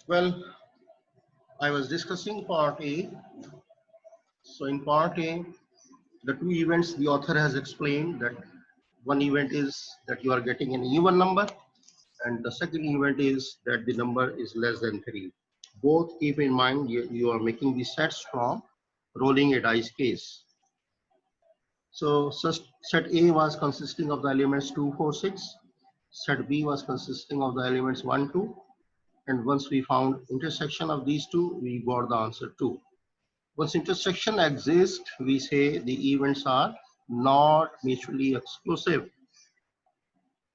Well, I was discussing part A. So in part A, the two events the author has explained that one event is that you are getting an even number, and the second event is that the number is less than 3. Both keep in mind you are making the sets from rolling a dice case. So set A was consisting of the elements 2, 4, 6. Set B was consisting of the elements 1, 2. And once we found intersection of these two, we got the answer 2. Once intersection exists, we say the events are not mutually exclusive.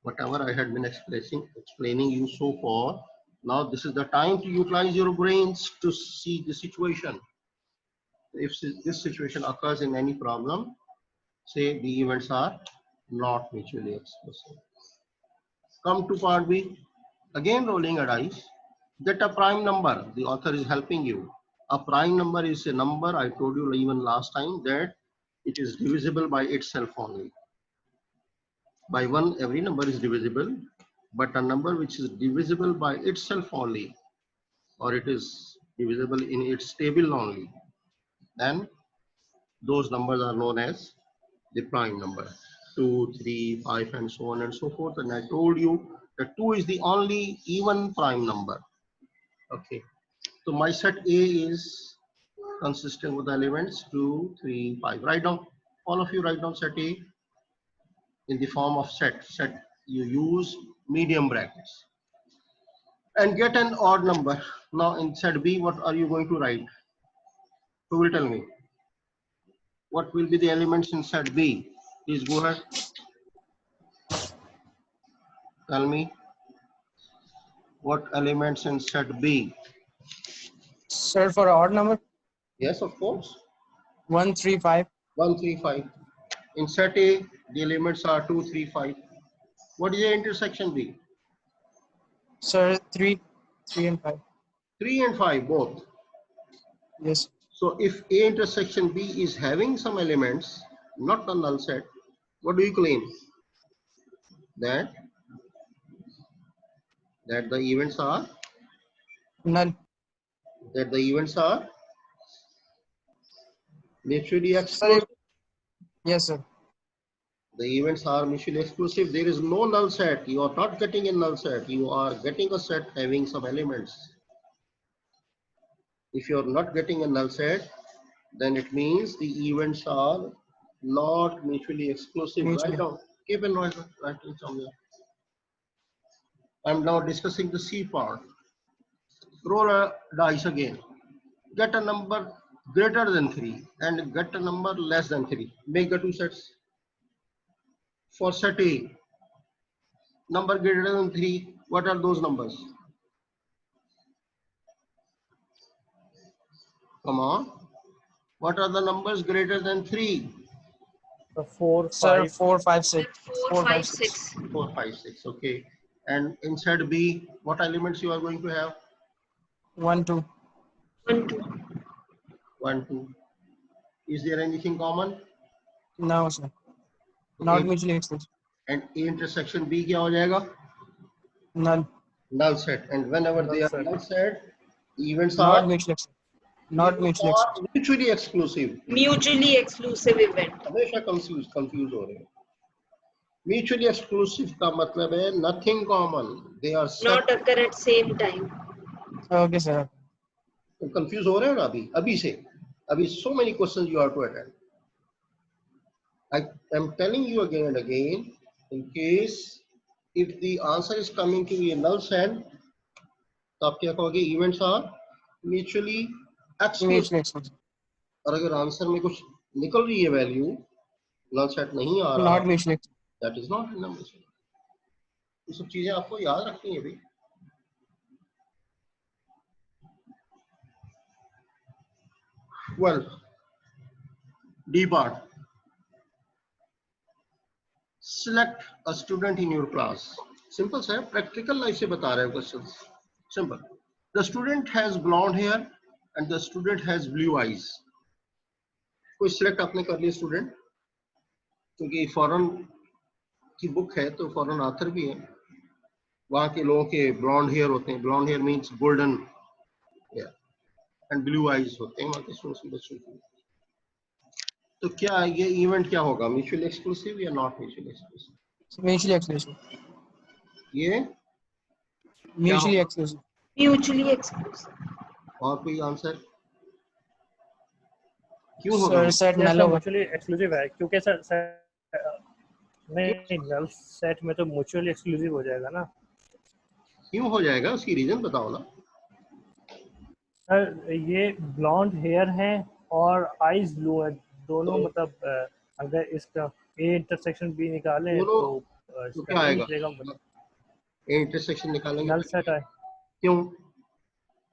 Whatever I had been explaining you so far, now this is the time to utilize your brains to see the situation. If this situation occurs in any problem, say the events are not mutually exclusive. Come to part B. Again rolling a dice. Get a prime number. The author is helping you. A prime number is a number, I told you even last time, that it is divisible by itself only. By 1, every number is divisible, but a number which is divisible by itself only, or it is divisible in its table only, then those numbers are known as the prime number. 2, 3, 5, and so on and so forth. And I told you that 2 is the only even prime number. Okay. So my set A is consisting of the elements 2, 3, 5. Write down, all of you write down set A in the form of set. Set, you use medium brackets. And get an odd number. Now in set B, what are you going to write? Who will tell me? What will be the elements in set B? Please go ahead. Tell me. What elements in set B? Sir, for odd number? Yes, of course. 1, 3, 5. 1, 3, 5. In set A, the elements are 2, 3, 5. What is the intersection B? Sir, 3 and 5. 3 and 5 both. Yes. So if A intersection B is having some elements, not a null set, what do you claim? That the events are Null. that the events are mutually Sir, exclusive. yes, sir. The events are mutually exclusive. There is no null set. You are not getting a null set. You are getting a set having some elements. If you are not getting a null set, then it means the events are not mutually exclusive. Mutually. Write down. Keep in mind writing somewhere. I'm now discussing the C part. Roll a dice again. Get a number greater than 3 and get a number less than 3. Make the two sets. For set A, number greater than 3, what are those numbers? Come on. What are the numbers greater than 3? 4, 5. 4, 5, 6. 4, 5, 6. 4, 5, 6. Okay. And inside B, what elements you are going to have? 1, 2. 1, 2. 1, 2. Is there anything common? No, sir. So Not A, mutually exclusive. and A intersection B क्या हो जाएगा? Null. Null set. And whenever Null they are set. null set, events Not are mutually exclusive. Not mutually exclusive. mutually exclusive. Mutually exclusive event. हमेशा confuse हो रहे हैं. Mutually exclusive का मतलब है nothing common. They are set. Not occur at same time. Okay, sir. Confuse हो रहे हो ना अभी से. अभी so many questions you have to attend. I am telling you again and again, in case if the answer is coming to be a null set, तो आप क्या कहोगे? Events are mutually exclusive. Mutually exclusive. और अगर answer में कुछ निकल रही है वैल्यू, null set नहीं आ रहा, Not mutually exclusive. that is not a null set. ये सब चीजें आपको याद रखनी है भाई. Well, D part. Select a student in your class. Simple sir, practical life से बता रहे हैं questions. Simple. The student has blonde hair and the student has blue eyes. कोई select आपने कर लिया student? क्योंकि फॉरेन की बुक है तो फॉरेन ऑथर भी है. वहाँ के लोगों के blonde hair होते हैं. Blonde hair means golden and blue eyes होते हैं वहाँ के स्टूडेंट्स बच्चों के। तो क्या ये इवेंट क्या होगा, म्यूचुअली एक्सक्लूसिव या not mutually exclusive? Mutually exclusive. ये Mutually होगा? exclusive. Mutually exclusive. और कोई आंसर? क्यों होगा? Sir, set yes null sir होगा. म्यूचुअली एक्सक्लूसिव है क्योंकि सर क्यों नहीं नल सेट में तो म्यूचुअली एक्सक्लूसिव हो जाएगा ना क्यों हो जाएगा, उसकी रीजन बताओ ना। सर। ये ब्लॉन्ड हेयर है और आईज ब्लू है दोनों, तो मतलब अगर इसका ए इंटरसेक्शन बी निकालें दोनों तो तो इसका क्या ए आएगा, निकलेगा, इंटरसेक्शन निकालेंगे नल तो सेट है। क्यों?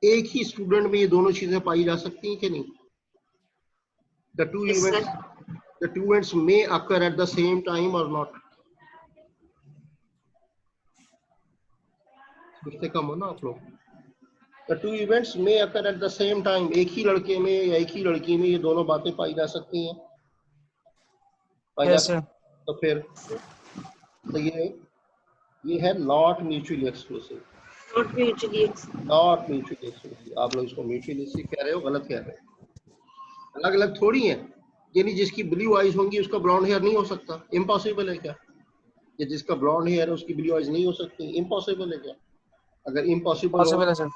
एक ही स्टूडेंट में ये दोनों चीजें पाई जा सकती हैं कि नहीं? The two Yes, sir. Events the two events may occur at the same time or not. सोचते कम हो ना आप लोग। The two events may occur at the same time. एक ही लड़के में या एक ही लड़की में ये दोनों बातें पाई जा सकती हैं, पाई जा Yes, sir. सकती। तो फिर तो ये है not mutually exclusive. Not mutually exclusive. Not mutually exclusive. आप लोग इसको म्यूचुअली कह रहे हो, गलत कह रहे हो। अलग अलग थोड़ी है, यानी जिसकी ब्लू आइज होंगी उसका ब्राउन हेयर नहीं हो सकता, इम्पॉसिबल है क्या? ये जिसका ब्राउन हेयर है उसकी ब्लू आइज नहीं हो सकती, इम्पॉसिबल है क्या? अगर इम्पॉसिबल हो Possible है sir.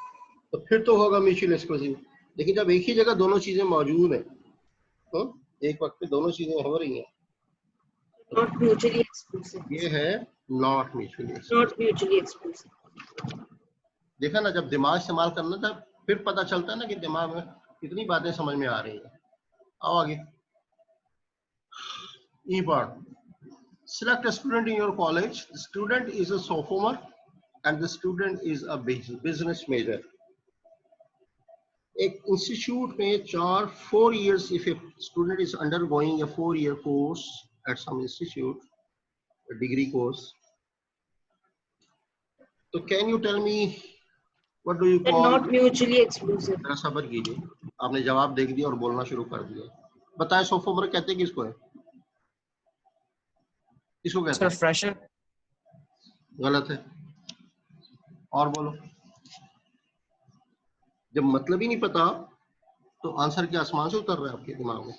तो फिर तो होगा म्यूचुअल एक्सक्लूसिव। लेकिन जब एक ही जगह दोनों चीजें मौजूद हैं, तो एक वक्त पे दोनों चीजें हो रही हैं, Not mutually exclusive. ये है not mutually exclusive. Not mutually exclusive. देखा ना, जब दिमाग इस्तेमाल करना था फिर पता चलता है ना कि दिमाग में कितनी बातें समझ में आ रही हैं। आओ आगे। ई part, select a student in your college. The student is a sophomore and the student is a business major. एक इंस्टीट्यूट में 4 years, if a student is undergoing a 4-year course at some institute, a degree course, so can you tell me what do you They're call? not mutually exclusive. जरा सब्र कीजिए, आपने जवाब देख दिया और बोलना शुरू कर दिया। बताएं सोफोमर कहते हैं किसको है? किसको कहते Sir, हैं? fresher. गलत है, और बोलो। जब मतलब ही नहीं पता तो आंसर के आसमान से उतर रहा है आपके दिमाग में।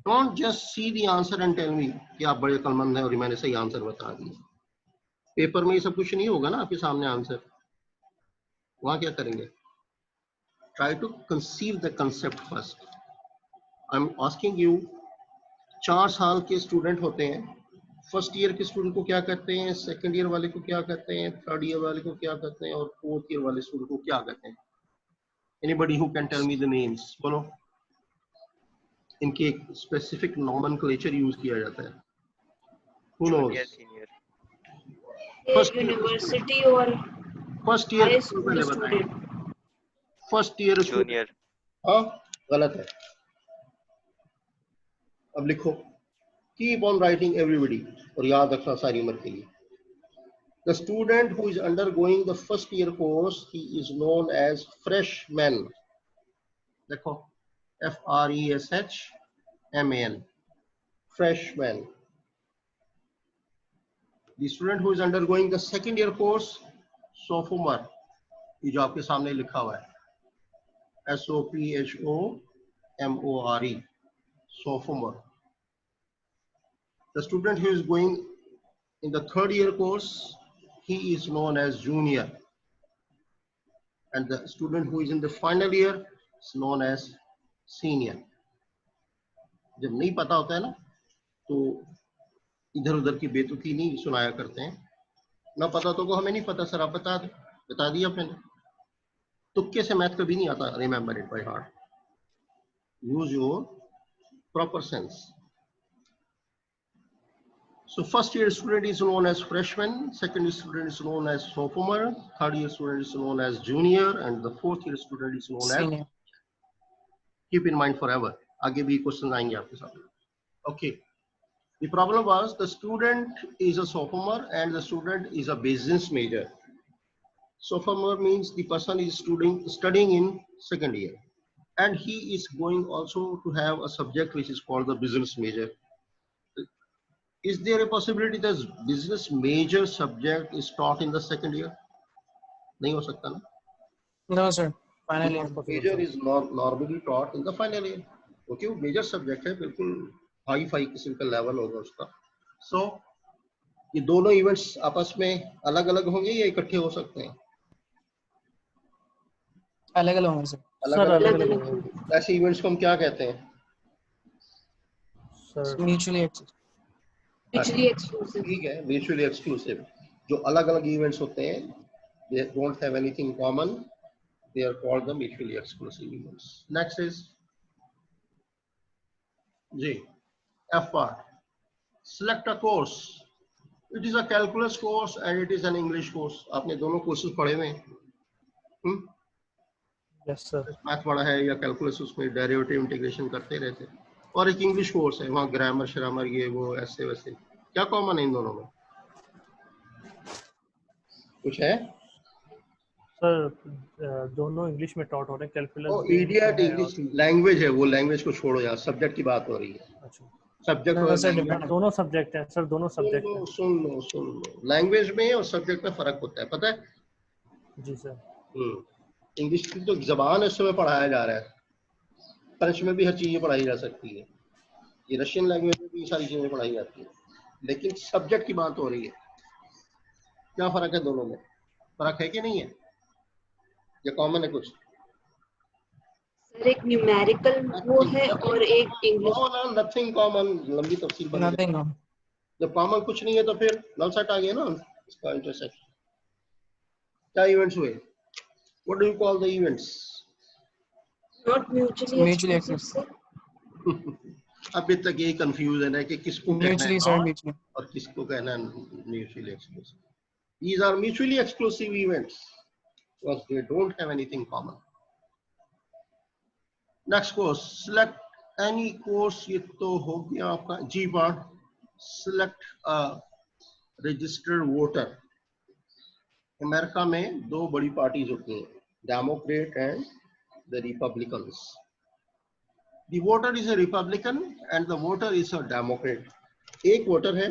Don't just see the answer and tell me कि आप बड़े अक्लमंद हैं और मैंने सही आंसर बता दिया। पेपर में ये सब कुछ नहीं होगा ना आपके सामने आंसर, वहां क्या करेंगे? Try to conceive the concept first. I am asking you, 4 साल के स्टूडेंट होते हैं, फर्स्ट ईयर के स्टूडेंट को क्या कहते हैं, सेकंड ईयर वाले को क्या कहते हैं, थर्ड ईयर वाले को क्या कहते हैं, और फोर्थ ईयर वाले स्टूडेंट को क्या कहते हैं? Anybody who can tell me the names? बोलो। इनके एक स्पेसिफिक नॉमेनक्लेचर यूज किया जाता है। Who knows? A First year university or first year high पहले school बताएं। student. First year student. Junior हाँ, गलत है। अब लिखो, कीप ऑन राइटिंग एवरीबडी, और याद रखना सारी उम्र के लिए। The student who is undergoing the first year course, he is known as freshman. देखो, FRESHMAN, freshman. The student who is undergoing the second year course, sophomore. ये जो आपके सामने लिखा हुआ है, SOPHOMORE, sophomore. The student who is going in the third year course, he is known as junior, and the student who is in the final year is known as senior. जब नहीं पता होता है ना तो इधर उधर की बेतुकी नहीं सुनाया करते हैं। ना पता तो को हमें नहीं पता सर, आप बता दिया मैंने। तुक्के से मैथ कभी नहीं आता, remember it by heart. Use your proper sense. So first year student is known as freshman, second year student is known as sophomore, third year student is known as junior, and the fourth year student is known as, Senior. keep in mind forever. आगे भी question आएंगे आपके सामने। Okay. The problem was the student is a sophomore and the student is a business major. Sophomore means the person is studying in second year, and he is going also to have a subject which is called the business major. Is there a possibility that business major subject is taught in the second year? नहीं हो सकता ना? No sir. Final year. Major is normally taught in the final year, क्योंकि वो major subject है, बिल्कुल hi fi किस्म का लेवल होगा उसका। सो ये दोनों इवेंट्स आपस में अलग अलग होंगे या इकट्ठे हो सकते हैं? अलग अलग होंगे सर। अलग सर अलग। अलग अलग अलग अलग होंगे होंगे। ऐसे इवेंट्स को हम क्या कहते हैं? Sir. Mutually exclusive. Mutually exclusive. ठीक है, म्यूचुअली एक्सक्लूसिव। जो अलग अलग इवेंट्स होते हैं, they don't have anything common, they are called the mutually exclusive events. Next is G F part, select a course, it is a calculus course and it is an English course. आपने दोनों courses पढ़े हुए हैं, yes sir. Math पढ़ा है या calculus, उसमें derivative integration करते रहते हैं। और एक इंग्लिश कोर्स है, वहाँ ग्रामर श्रामर ये वो ऐसे वैसे। क्या कॉमन है इन दोनों में? कुछ है? सर दोनों इंग्लिश में टॉट हो रहे हैं, कैलकुलस ओ भी इंग्लिश में इडियट, है इंग्लिश और लैंग्वेज है, वो लैंग्वेज को छोड़ो यार, सब्जेक्ट की बात हो रही है। अच्छा सब्जेक्ट No, और sir, लैंग्वेज, different. दोनों सब्जेक्ट हैं सर, दोनों सब्जेक्ट हैं। सुन लो, लैंग्वेज में और सब्जेक्ट में फर्क होता है, पता है? जी सर। इंग्लिश की तो जबान है, उसमें पढ़ाया जा रहा है, फ्रेंच में भी हर चीजें पढ़ाई जा सकती है, ये रशियन लैंग्वेज में भी ये सारी चीजें पढ़ाई जाती है, लेकिन सब्जेक्ट की बात हो रही है। क्या फर्क है दोनों में? फर्क है कि नहीं है? ये कॉमन है कुछ? सर एक न्यूमेरिकल वो है और एक इंग्लिश। नथिंग कॉमन, लंबी तफसील बन गई। Nothing. जब कॉमन कुछ नहीं है तो फिर नल सेट आ गया ना इसका इंटरसेक्ट। क्या इवेंट्स हुए? What do you call the events? Not mutually Mutually exclusive exclusive. Sir. अभी तक यही कंफ्यूजन है कि किसको कहना है Mutually, sir, नॉट mutually. और किसको कहना है mutually exclusive. These are mutually exclusive events because they don't have anything common. Next course, select any course, ये तो हो गया आपका G part. Select a registered voter. America में दो बड़ी पार्टीज होती हैं, Democrat and the Republicans. The voter is a Republican and the voter is a Democrat. एक वोटर है,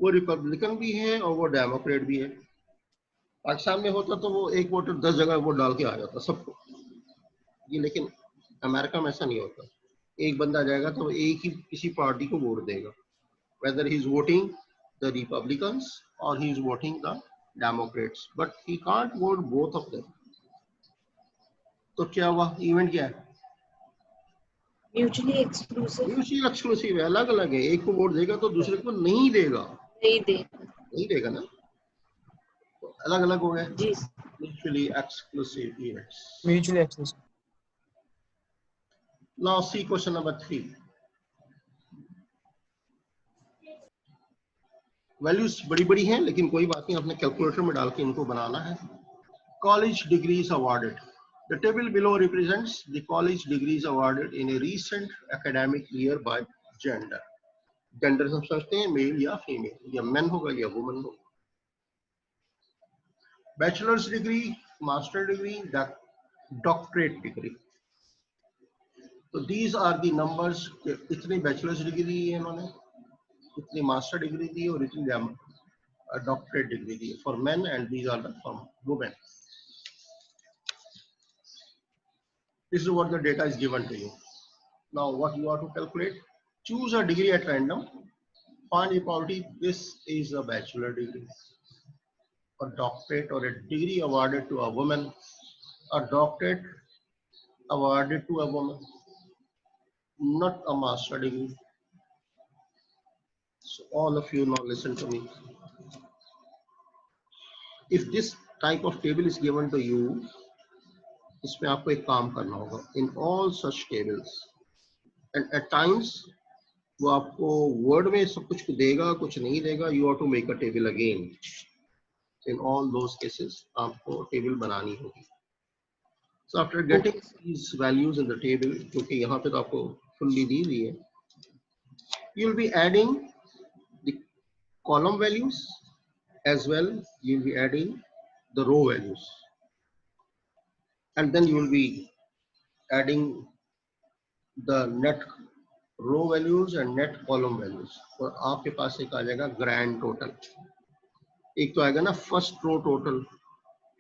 वो रिपब्लिकन भी है और वो डेमोक्रेट भी है। पाकिस्तान में होता तो वो एक वोटर 10 जगह वोट डाल के आ जाता सबको, ये लेकिन अमेरिका में ऐसा नहीं होता। एक बंदा जाएगा तो एक ही किसी पार्टी को वोट देगा, whether he is voting the Republicans or he is voting the Democrats, but he can't vote both of them. तो क्या हुआ? इवेंट क्या है? म्यूचुअली एक्सक्लूसिव म्यूचुअल एक्सक्लूसिव है, अलग अलग है। एक को वोट देगा तो दूसरे को नहीं देगा, नहीं दे। नहीं देगा ना, तो अलग अलग हो गए। जी mutually exclusive events. Mutually exclusive. Now see question number 3. वैल्यूज बड़ी बड़ी हैं लेकिन कोई बात नहीं, आपने कैलकुलेटर में डाल के इनको बनाना है। College degrees awarded, the table below represents the college degrees awarded in a recent academic year by gender. Gender सब समझते हैं, मेल या फीमेल, या मेन होगा या वुमन होगा। Bachelor's degree, master degree, doctorate degree. तो दीज आर द नंबर्स, इतनी बैचलर्स डिग्री दी है इन्होंने, इतनी मास्टर डिग्री दी और इतनी डॉक्टरेट डिग्री दी for men and these are the for women. This is what the data is given to you. Now what you have to calculate, choose a degree at random, find equality. This is a bachelor degree, a doctorate or a degree awarded to a woman, a doctorate awarded to a woman, not a master degree. So all of you now listen to me. If this type of table is given to you, इसमें आपको एक काम करना होगा। In all such tables and at times वो आपको word में सब कुछ देगा, कुछ नहीं देगा, you have to make a table again. In all those cases आपको टेबल बनानी होगी। So after getting these values in the table, क्योंकि यहाँ पे तो आपको फुल्ली दी हुई है, you will be adding the column values as well, you will be adding the row values, and then you will be adding the net row values and net column values, और आपके पास एक आ जाएगा grand total. एक तो आएगा ना first row total,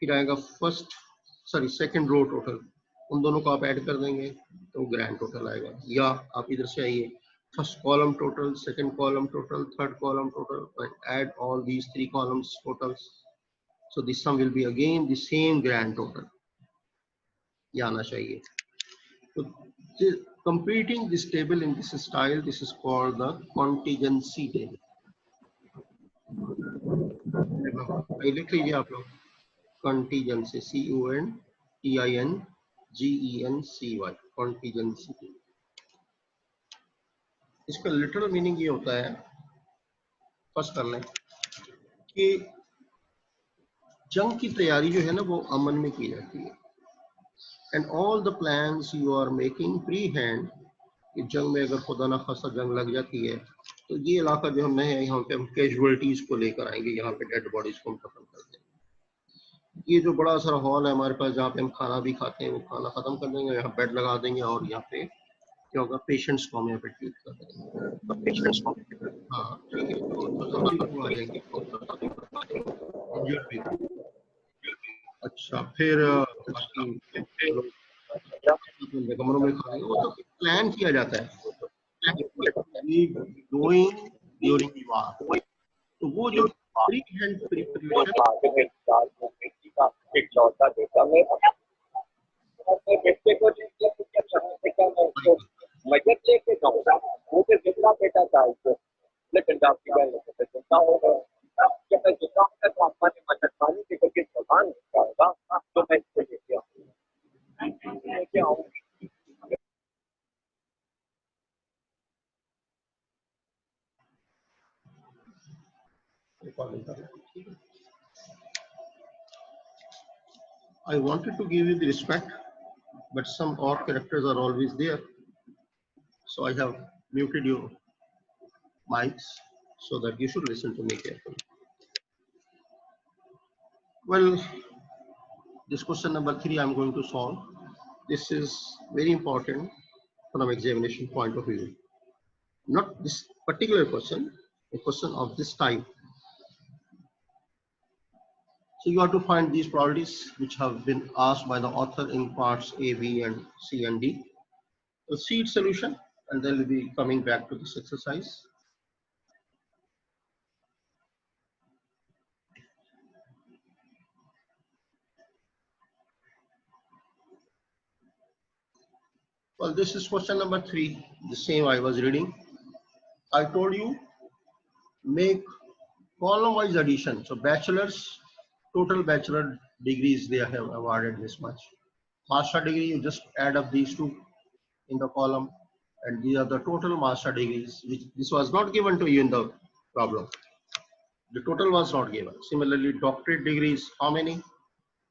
फिर आएगा first sorry second row total, उन दोनों को आप ऐड कर देंगे तो ग्रैंड टोटल आएगा। या आप इधर से आइए, first column total, second column total, third column total, add all these three columns totals, so this sum will be again the same grand total, ये आना चाहिए। तो completing this table in this style, this is called the contingency table। लिख लीजिए आप लोग, contingency, CONTINGENCY, contingency table। इसका literal meaning ये होता है, फर्स्ट कर लें कि जंग की तैयारी जो है ना वो अमन में की जाती है, and all the plans you are making pre hand, कि जंग में अगर खुदा ना खासा जंग लग जाती है तो ये इलाका जो हम है यहाँ पे हम कैजुअलिटीज को लेकर आएंगे, यहाँ पे डेड बॉडीज को हम खत्म कर देंगे। ये जो बड़ा सारा हॉल है हमारे पास जहाँ पे हम खाना भी खाते हैं वो खाना खत्म कर देंगे, यहाँ बेड लगा देंगे और यहाँ पे क्या होगा, पेशेंट्स को हम यहाँ पे ट्रीट कर देंगे, तो पेशेंट्स को हाँ ठीक है, तो आ जाएंगे इंजर्ड भी। अच्छा फिर कमरों में खाएंगे, वो तो प्लान किया जाता है गोइंग ड्यूरिंग वार। तो वो जो प्री हैंड प्रिपरेशन इकलौता बेटा मेरा, अपने बेटे को मजद लेके जाऊंगा, मुझे जितना बेटा चाहिए, लेकिन आपकी बहन चिंता हो गया जब मैं जितना होगा तो अम्मा ने मदद मानी थी क्योंकि जबान निकालगा तो मैं इसको लेके आऊंगी। I wanted to give you the respect, but some odd characters are always there, so I have muted your mics so that you should listen to me carefully. Well, this question number 3 I'm going to solve. This is very important from examination point of view. Not this particular question, a question of this type. So you have to find these probabilities which have been asked by the author in parts A, B, and C and D. So see its solution, and then we'll be coming back to this exercise. Well, this is question number 3, the same I was reading. I told you make column-wise addition. So bachelor's, total bachelor degrees they have awarded this much. Master degree, you just add up these two in the column, and these are the total master degrees, which this was not given to you in the problem. The total was not given. Similarly, doctorate degrees, how many?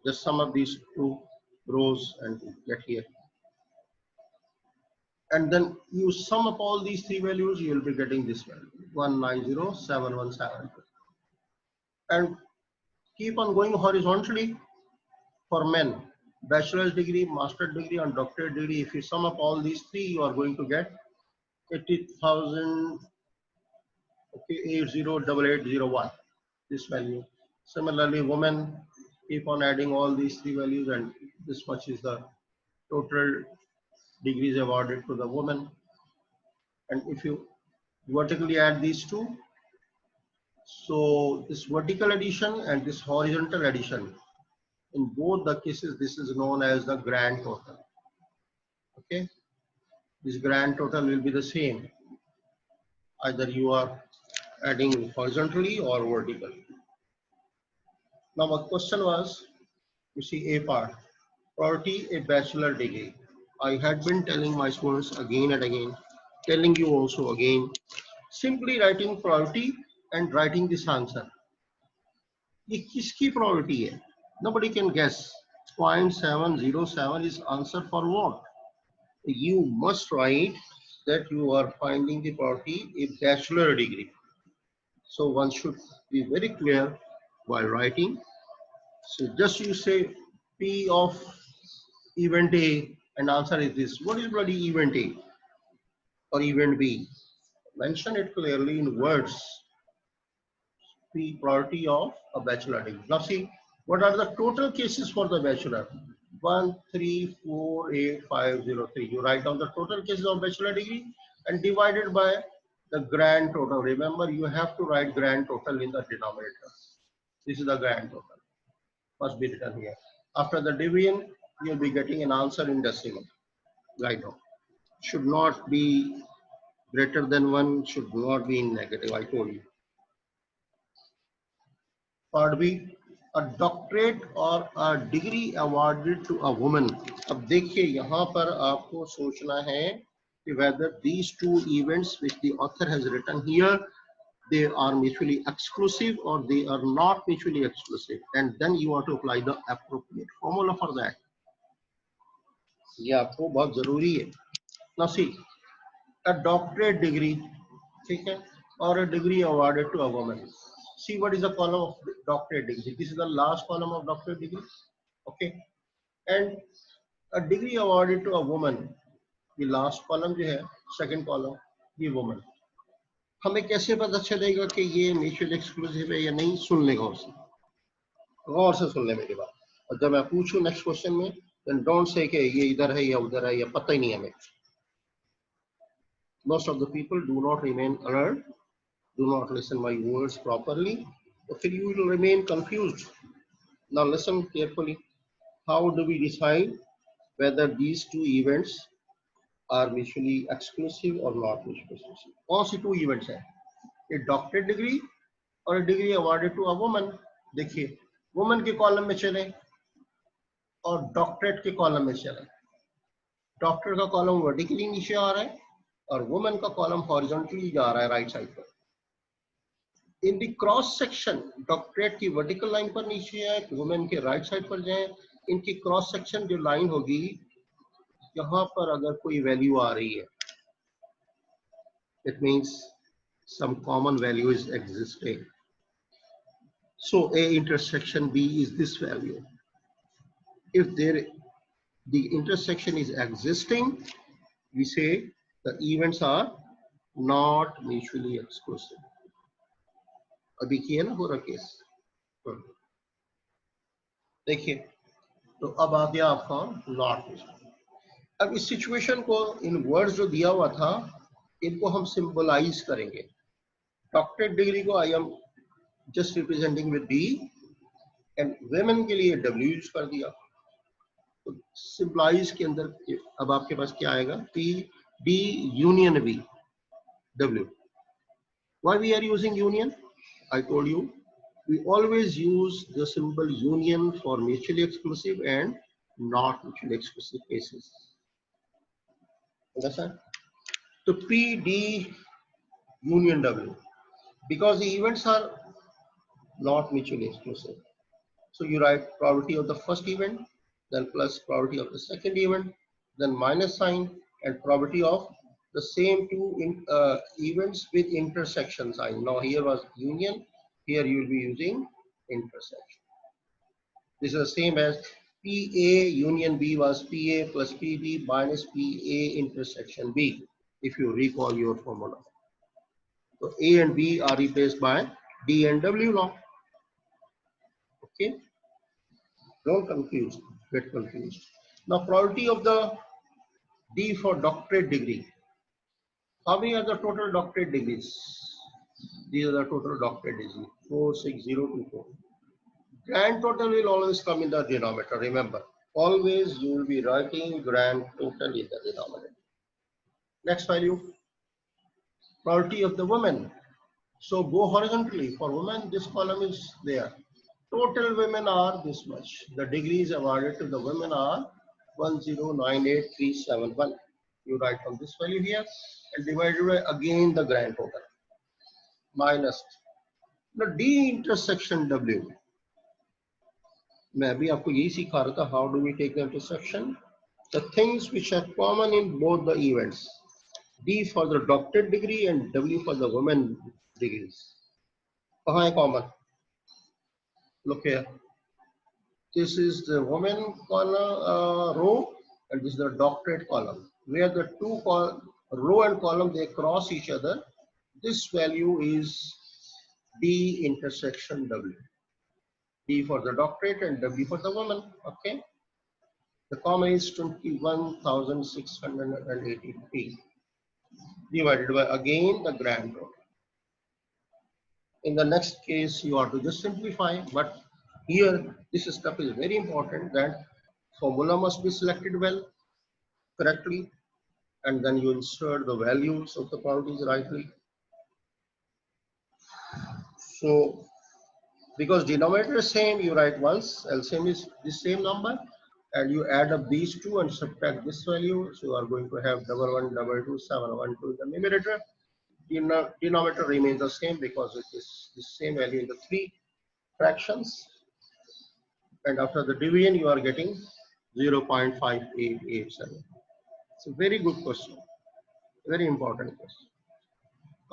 Just sum up these two rows and get here. And then you sum up all these three values, you will be getting this value, 190,717. And keep on going horizontally for men. Bachelor's degree, master's degree, and doctorate degree. If you sum up all these three, you are going to get 80,000, okay, 808801, this value. Similarly, women, keep on adding all these three values, and this much is the total degrees awarded to the woman. And if you vertically add these two, so this vertical addition and this horizontal addition, in both the cases, this is known as the grand total. Okay, this grand total will be the same, either you are adding horizontally or vertically. Now, my question was, you see A part, priority a bachelor degree. I had been telling my students again and again, telling you also again, simply writing priority and writing this answer. ये किसकी priority है? Nobody can guess. 0.707 is answer for what? You must write that you are finding the priority a bachelor degree. So one should be very clear while writing. So just you say P of event A and answer is this. What is bloody event A or event B? Mention it clearly in words. P priority of a bachelor degree. Now see, what are the total cases for the bachelor? 1348503. You write down the total cases of bachelor degree and divided by the grand total. Remember, you have to write grand total in the denominator. This is the grand total. Must be written here. After the division, you'll be getting an answer in decimal. Right now. Should not be greater than 1, should not be in negative. I told you. Part B, a doctorate or a degree awarded to a woman. अब देखिए यहाँ पर आपको सोचना है कि whether these two events which the author has written here, they are mutually exclusive or they are not mutually exclusive, and then you have to apply the appropriate formula for that. ये आपको बहुत जरूरी है. Now see, a doctorate degree, ठीक है, or a degree awarded to a woman. See what is the column of doctorate degree. This is the last column of doctorate degree. Okay, and a degree awarded to a woman. The last column जो है, second column, ये woman. हमें कैसे पता चलेगा कि ये mutual exclusive है या नहीं? सुन ले गौर से सुन ले मेरी बात. और जब मैं पूछूं नेक्स्ट क्वेश्चन में, then don't say कि ये इधर है या उधर है या पता ही नहीं हमें. Most of the people do not remain alert, do not listen my words properly, or you will remain confused. Now listen carefully. How do we decide whether these two events are mutually exclusive or not mutually exclusive? कौन सी two events हैं? A doctorate degree और a degree awarded to a woman. देखिए, woman के column में चले और doctorate के column में चले. डॉक्टर का कॉलम वर्टिकली नीचे आ रहा है और वुमेन का कॉलम हॉरिजॉन्टली जा रहा है राइट साइड पर. In the cross section doctorate की वर्टिकल लाइन पर नीचे है, वुमेन के राइट साइड पर जाएं. इनकी क्रॉस सेक्शन जो लाइन होगी, यहाँ पर अगर कोई वैल्यू आ रही है, it means some common value is existing. So A intersection B is this value. If the intersection is existing, we say the events are not mutually exclusive. अभी किया ना पूरा केस. देखिए, तो अब आ गया आपका नॉट म्यूचुअल. अब इस सिचुएशन को इन वर्ड्स जो दिया हुआ था, इनको हम सिंबलाइज करेंगे. डॉक्टरेट डिग्री को I am just representing with D and women के लिए W यूज कर दिया. तो सिंबलाइज के अंदर अब आपके पास क्या आएगा? P D union V W. Why we are using union? I told you we always use the symbol union for mutually exclusive and not mutually exclusive cases. Understand? So P D union W, because the events are not mutually exclusive. So you write probability of the first event, then plus probability of the second event, then minus sign, and probability of the same two events with intersection sign. Now here was union, here you will be using intersection. This is the same as PA union B was PA plus PB minus PA intersection B, if you recall your formula. So A and B are replaced by D and W now. Okay, don't get confused. Now probability of the D for doctorate degree. How many are the total doctorate degrees? These are the total doctorate degrees, 46024. Grand total will always come in the denominator. Remember, always you will be writing grand total in the denominator. Next value, probability of the women. So go horizontally. For women, this column is there. Total women are this much. The degrees awarded to the women are 1098371. You write from this value here and divided by again the grand total minus the D intersection W. मैं अभी आपको यही सिखा रहा था. How do we take the intersection? The things which are common in both the events. D for the doctorate degree and W for the women degrees. कहाँ है common? Look here. This is the women column row, and this is the doctorate column. Where the two row and column they cross each other, this value is D intersection W. D for the doctorate and W for the woman. Okay. The comma is 21,683 divided by again the grand total. In the next case, you are to just simplify, but here this step is very important, that formula must be selected well, correctly, and then you insert the values of the quantities rightly. So because denominator is same, you write once, LCM is the same number, and you add up these two and subtract this value. So you are going to have 11,22712 in the numerator. Denominator remains the same because it is the same value in the three fractions. And after the division, you are getting 0.5887. It's a very good question, very important question.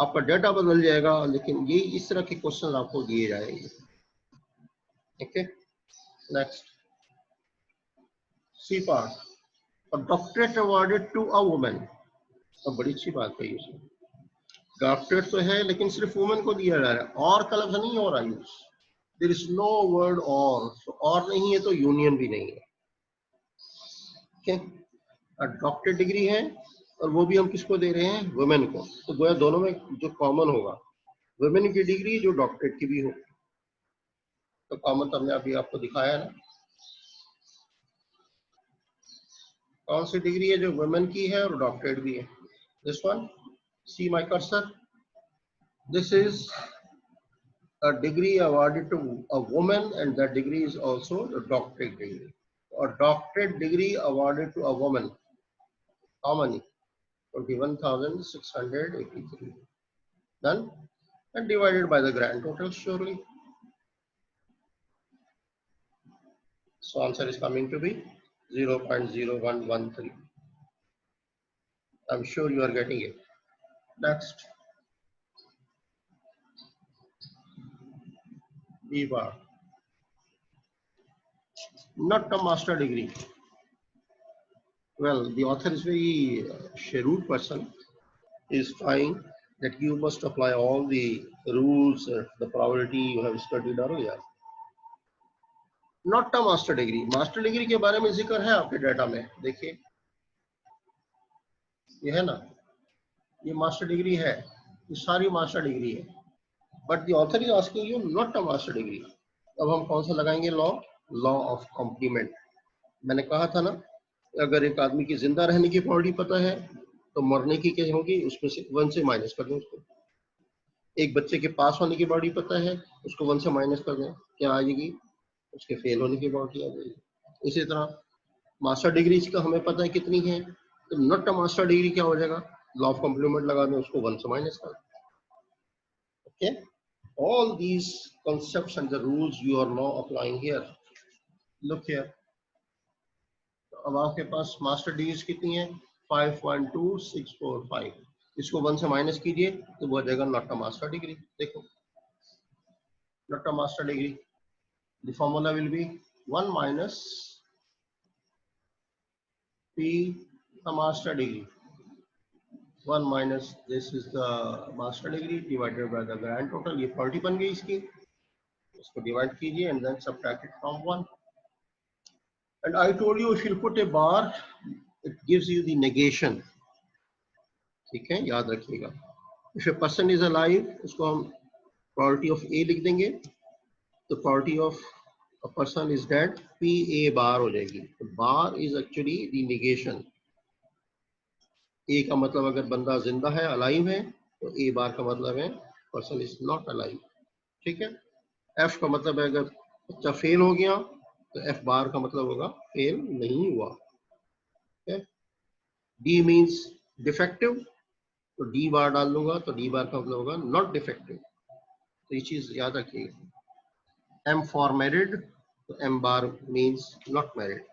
आपका data बदल जाएगा, लेकिन ये इस तरह के question आपको दिए जाएंगे. Okay, next. C part. A doctorate awarded to a woman. अब बड़ी अच्छी बात है ये. डॉक्टरेट तो है लेकिन सिर्फ वुमेन को दिया जा रहा है, और का लफ्ज नहीं हो रहा use. There is no word और नहीं है तो यूनियन भी नहीं है. डॉक्टरेट डिग्री है और वो भी हम किसको दे रहे हैं, वुमेन को. तो गोया दोनों में जो कॉमन होगा, वुमेन की डिग्री जो डॉक्टरेट की भी हो, तो कॉमन तो हमने अभी आपको दिखाया है ना. कौन सी डिग्री है जो वुमेन की है और डॉक्टरेट भी है? This one, see my cursor, this is a degree awarded to a woman, and that degree is also the doctorate degree. A doctorate degree awarded to a woman, how many? 21,683. Done, and divided by the grand total surely. So answer is coming to be 0.0113. I'm sure you are getting it. Next, B bar. Not a master degree. Well, the author is very shrewd person. He is trying that you must apply all the rules, the probability you have studied earlier. Not a master degree. Master degree के बारे में जिक्र है आपके data में, देखिए ये है ना, ये मास्टर डिग्री है, ये सारी मास्टर डिग्री है. But the author is asking you not a master degree. अब हम कौन सा लगाएंगे लॉ? Law of complement. मैंने कहा था ना, अगर एक आदमी की जिंदा रहने की प्रॉपर्टी पता है तो मरने की क्या होगी, उसमें से 1 से माइनस कर दें उसको. एक बच्चे के पास होने की प्रॉपर्टी पता है, उसको 1 से माइनस कर दें, क्या आ जाएगी? उसके फेल होने की प्रॉपर्टी आ जाएगी. इसी तरह मास्टर डिग्री का हमें पता है कितनी है, तो नॉट अ मास्टर डिग्री क्या हो जाएगा? लॉ ऑफ कॉम्प्लीमेंट लगा दें, उसको 1 से माइनस कर दें. Okay, all these concepts and the rules you are now applying here. Look here. अब आपके पास मास्टर डिग्रीज कितनी है? 5.2645. इसको 1 से माइनस कीजिए तो वो जाएगा नॉट अ मास्टर डिग्री. देखो, not a master degree, the formula will B 1 minus P a master degree. 1 minus this is the master degree divided by the grand total. ये 40 बन गई इसकी, इसको डिवाइड कीजिए and then subtract it from 1. And I told you if you put a bar, it gives you the negation. ठीक है, याद रखिएगा. If a person is alive, उसको हम probability of A लिख देंगे, तो probability of a person is dead, PA bar हो जाएगी. तो bar is actually the negation. A का मतलब अगर बंदा जिंदा है, अलाइव है, तो A बार का मतलब है पर्सन इज नॉट अलाइव. ठीक है. F का मतलब है अगर बच्चा फेल हो गया, तो F बार का मतलब होगा फेल नहीं हुआ. D मीन्स डिफेक्टिव, तो D बार डाल दूंगा तो D बार का मतलब होगा नॉट डिफेक्टिव. तो ये चीज याद रखिएगा. M फॉर मैरिड, तो M bar means not married.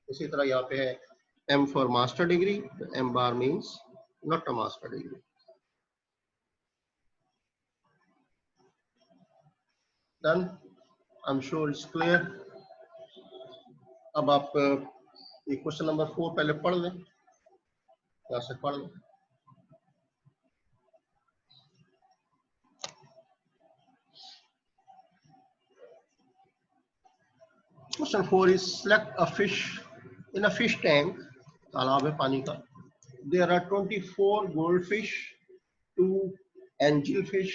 इसी तरह यहाँ पे है M for master degree, the M bar means not a master degree. Then I'm sure it's clear. अब आप ये क्वेश्चन नंबर 4 पहले पढ़ लें, यहाँ से पढ़ लें. Question 4 is select a fish In a fish tank, तालाब है पानी का, there are 24 goldfish, 2 angelfish,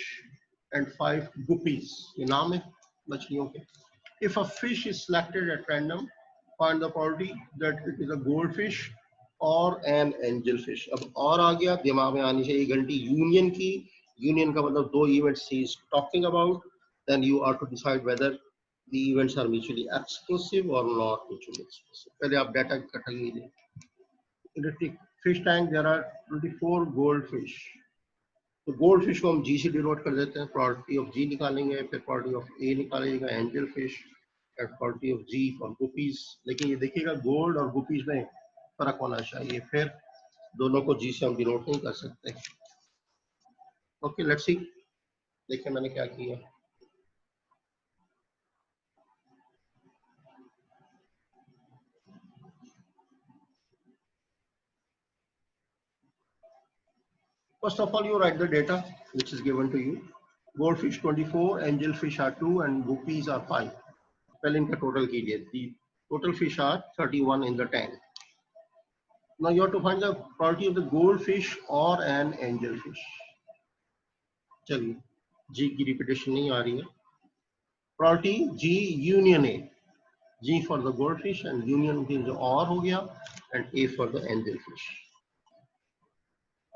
and 5 guppies. ये नाम है मछलियों के. If a fish is selected at random, find the probability that it is a goldfish or an angelfish. अब और आ गया, दिमाग में आनी चाहिए घंटी यूनियन की. यूनियन का मतलब दो events he is talking about. Then you are to decide whether the events are mutually exclusive or not mutually exclusive. पहले आप डाटा इकट्ठा कीजिए. In a fish tank there are 24 goldfish. तो गोल्ड फिश को हम जी से डिनोट कर देते हैं. प्रॉपर्टी ऑफ जी निकालेंगे, फिर प्रॉपर्टी ऑफ ए निकालेगा, angel fish, and property of G for guppies. लेकिन ये देखिएगा गोल्ड और गुपीज में फर्क होना चाहिए, फिर दोनों को जी से हम डिनोट नहीं कर सकते. Okay let's see. देखिए मैंने क्या किया. First of all, you write the data which is given to you. Goldfish 24, angelfish are 2, and guppies are 5. पहले इनका टोटल कीजिए. The total fish are 31 in the tank. Now you have to find the probability of the goldfish or an angelfish. चलिए, G की repetition नहीं आ रही है. Probability G union A. G for the goldfish and union जो और हो गया, and A for the angelfish.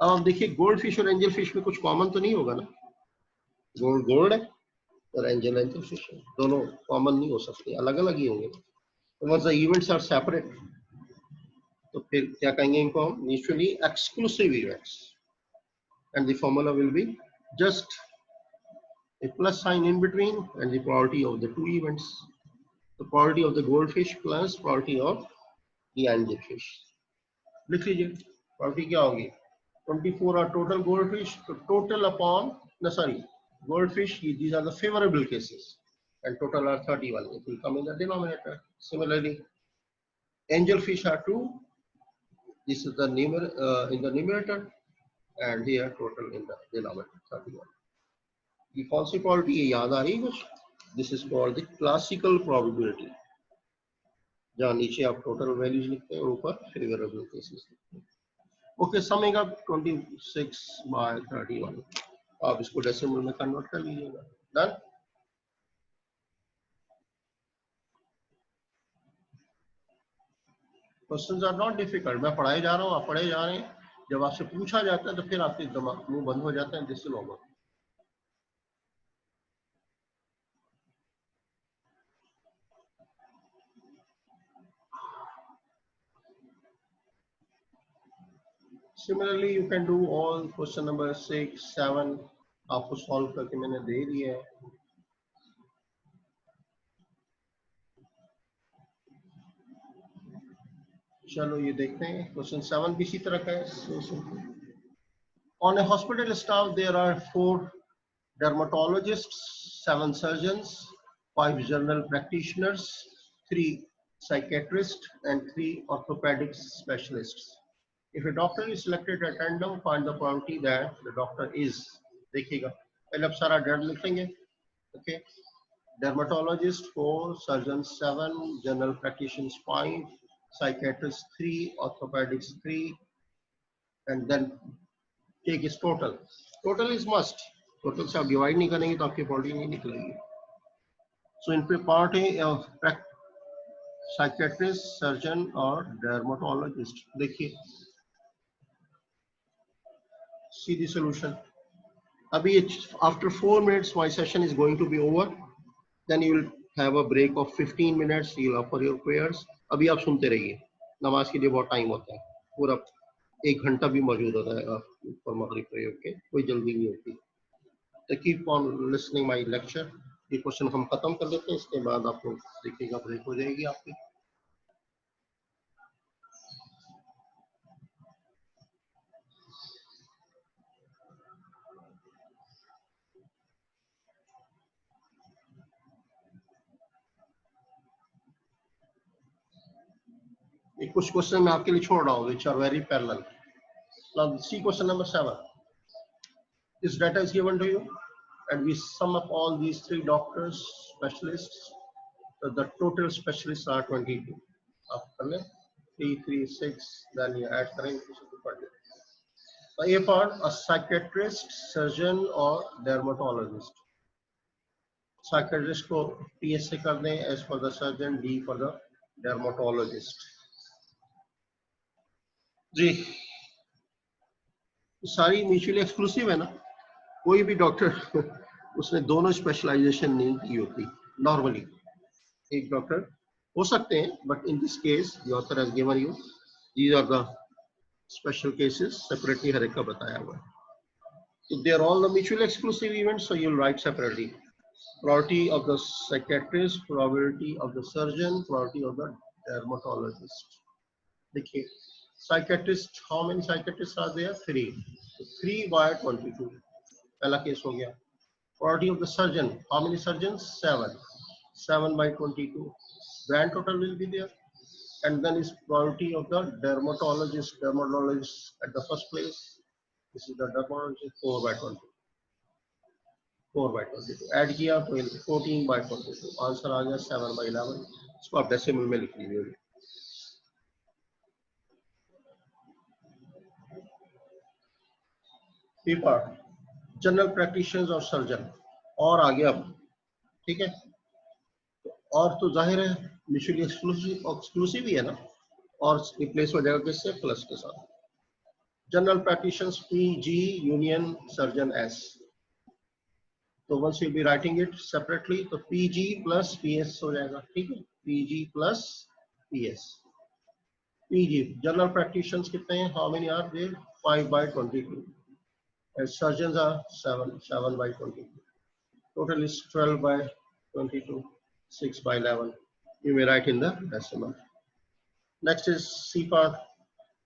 अब देखिए गोल्ड फिश और एंजल फिश में कुछ कॉमन तो नहीं होगा ना. गोल्ड गोल्ड है और एंजल एंजल फिश है, दोनों कॉमन नहीं हो सकते, अलग अलग ही होंगे. तो once the events are separate, तो फिर क्या कहेंगे इनको हम mutually exclusive events. And the formula will be just a plus sign in between and the probability of the two events. The probability of the goldfish plus probability of the angelfish. लिख लीजिए. probability क्या होगी? 24 are total goldfish. So total upon goldfish. These are the favorable cases, and total are 31. It will come in the denominator. Similarly, angelfish are 2. This is the in the numerator, and here total in the denominator 31. ये कौन सी probability है, याद आ रही है कुछ? This is called the classical probability. जहाँ नीचे आप total values लिखते हैं, ऊपर favorable cases लिखते हैं. Okay, summing up 26 by 31. आप इसको डेसिमल में कन्वर्ट कर लीजिएगा. Done? Questions are not difficult. मैं पढ़ाए जा रहा हूँ, आप पढ़े जा रहे हैं. जब आपसे पूछा जाता है तो फिर आपके दिमाग मुंह बंद हो जाते हैं. This is normal. Similarly, you can do all question number 6, 7. आपको सॉल्व करके मैंने दे दिया है. चलो ये देखते हैं. क्वेश्चन 7 भी इसी तरह का है. On a hospital staff, there are 4 dermatologists, 7 surgeons, 5 general practitioners, 3 psychiatrists, and 3 orthopedic specialists. If a doctor is selected at random, find the probability that the doctor is. देखिएगा, पहले आप सारा डर लिखेंगे. Okay, dermatologist 4, surgeons 7, general practitioners 5, psychiatrists 3, orthopedics 3, and then take his total. Total is must. Total से आप divide नहीं करेंगे तो आपकी probability नहीं निकलेगी. So in part A, psychiatrist, surgeon और dermatologist. देखिए. See the solution. Abhi, after 4 minutes, my session is going to be over. Then you will have a break of 15 minutes. You will offer your prayers. अभी आप सुनते रहिए. नमाज के लिए बहुत टाइम होता है. पूरा 1 घंटा भी मौजूद होता है for मगरिब प्रयोग के. कोई जल्दी नहीं होती. So keep on listening my lecture. ये क्वेश्चन हम खत्म कर लेते हैं. इसके बाद आपको देखिएगा ब्रेक हो जाएगी आपकी. कुछ क्वेश्चन मैं आपके लिए छोड़ रहा हूँ which are very parallel. Now see question number 7. This data is given to you, and we sum up all these 3 doctors, specialists. So the total specialists are 22. आप कर लें. 336, then you add करेंगे किसी को पढ़ लें। तो ये part a psychiatrist, surgeon और dermatologist. Psychiatrist को PS से कर दें, S for the surgeon, D for the dermatologist. जी सारी म्यूचुअली एक्सक्लूसिव है ना, कोई भी डॉक्टर उसने दोनों स्पेशलाइजेशन नहीं की होती नॉर्मली। एक डॉक्टर हो सकते हैं, but in this case the author has given you these are the special cases, separately हर एक का बताया हुआ है। So they are all the mutually exclusive events, so you'll write separately. Priority of the psychiatrist, probability of the surgeon, priority of the dermatologist. देखिए, psychiatrist, how many psychiatrists are there? 3. 3 by 22. पहला case हो गया. Priority of the surgeon, how many surgeons? 7. 7 by 22. Grand total will be there. And then is priority of the dermatologist. Dermatologist at the first place. This is the dermatologist, 4 by 20. 4 by 22. Add किया तो 14 by 22. Answer आ गया 7 by 11. इसको आप decimal में लिख लीजिए. Paper general practitioners और surgeon और आगे अब ठीक है, और तो जाहिर है म्यूचुअली एक्सक्लूसिव ही है ना, और रिप्लेस हो जाएगा किससे? प्लस के साथ. General practitioners PG union surgeons. तो once you be writing it separately तो पीजी प्लस पीएस हो जाएगा. ठीक है, PG plus PS. PG general practitioners कितने हैं? How many are there? 5 by 22. And surgeons are 7 by 22. Total is 12 by 22, 6 by 11. You may write in the decimal. Next is C part,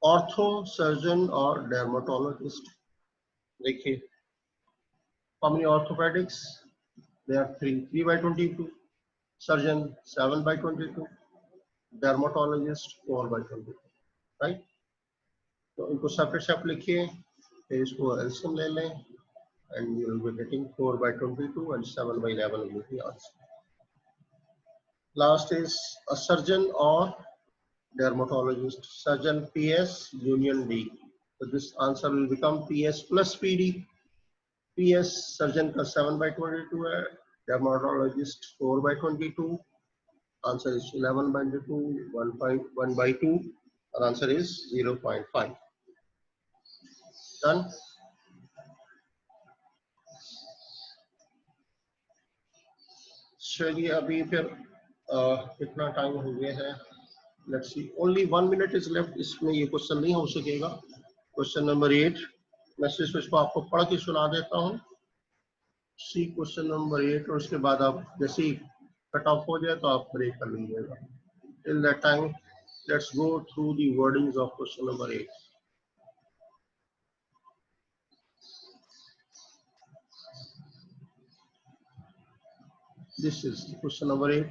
ortho, surgeon or dermatologist. देखिए, how many orthopedics? There are 3 by 22. Surgeon 7 by 22. Dermatologist 4 by 22. Right? तो इनको separate लिखिए, फिर इसको LCM ले लें, and you will be getting 4 by 22 and 7 by 11 will be the answer. Last is a surgeon or dermatologist. Surgeon PS union D. So this answer will become PS plus PD. PS surgeon का 7 by 22 है, dermatologist 4 by 22. Answer is 11 by 2, 1 by 2. और answer is 0.5. Done. चलिए अभी फिर कितना time हो गया है? Let's see, only 1 minute is left. इसमें ये क्वेश्चन नहीं हो सकेगा. क्वेश्चन नंबर 8 मैं सिर्फ इसको आपको पढ़ के सुना देता हूँ. सी क्वेश्चन नंबर 8 और उसके बाद आप जैसे ही कट ऑफ हो जाए तो आप ब्रेक कर लीजिएगा. Till that time let's go through the wordings of question number 8. This is question number 8.